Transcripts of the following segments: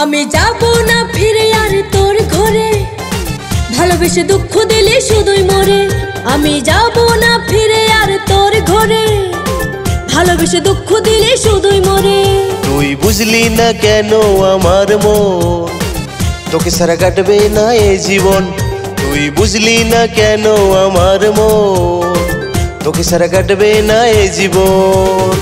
আমি যাব না ফিরে আর তোর ঘরে, ভালোবেসে দুঃখ দিলে শুধুই মরে। আমি যাব না ফিরে আর তোর ঘরে, ভালোবেসে দুঃখ দিলে শুধুই মরে। তুই বুঝলি না কেন আমার মন, তোকে সারা কাটবে না এই জীবন। তুই বুঝলি না কেন আমার মন, তোকে সারা কাটবে না এই জীবন।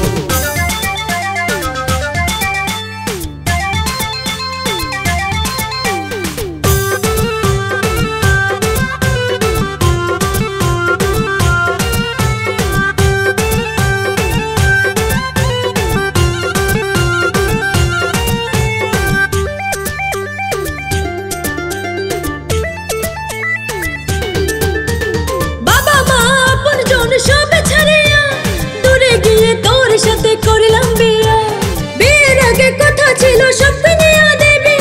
সব ছাড়িয়া দূরে গিয়ে তোর সাথে করলাম বিয়া। বিয়ের আগে কথা ছিল সব নিয়া দেবে,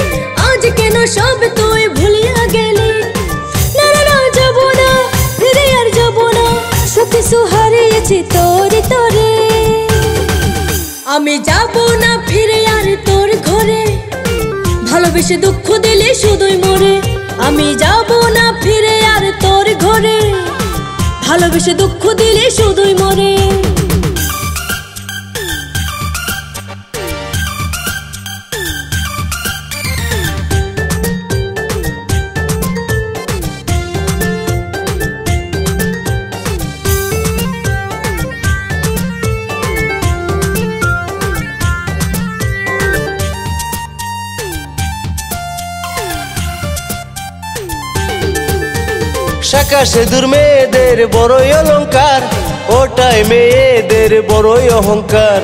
আজ কেন সব তুই ভুলিয়া গেলি। না না না যাব না, ফিরে আর যাব না, সব কিছু হারিয়েছি তোরে তোরে। আমি যাব না ফিরে আর তোর ঘরে, ভালোবেসে দুঃখ দিলে শুধুই মরে। আমি যাব না ফিরে আর তোর ঘরে, ভালোবেসে দুঃখ দিলে শুধুই মরে। শাঁখা সেঁদুর মেয়েদের বড়ই অলংকার, ওটাই মেয়েদের বড়ই অহংকার।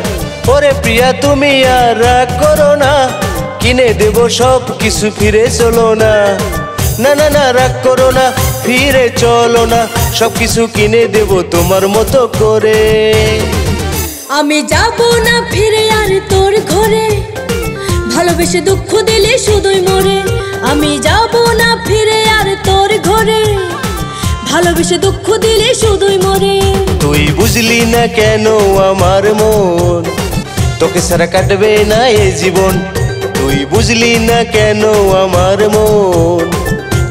ওরে প্রিয়া তুমি আর রাগ করো না, কিনে দেব সব কিছু, ফিরে চলো না। না না না রাগ করো না, ফিরে চলো না, সব কিছু কিনে দেব তোমার মতো করে। আমি যাব না ফিরে আর তোর ঘরে, ভালোবেসে দুঃখ দিলে শুধুই মরে। আমি যাব না ফিরে আর তোর ঘরে, ভালোবেসে দুঃখ দিলে শুধুই মরে। তুই বুঝলি না কেন আমার মন, তোকে সারা কাটবে না এই জীবন। তুই বুঝলি না কেন আমার মন,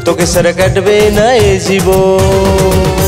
তোকে সারা কাটবে না এই জীবন।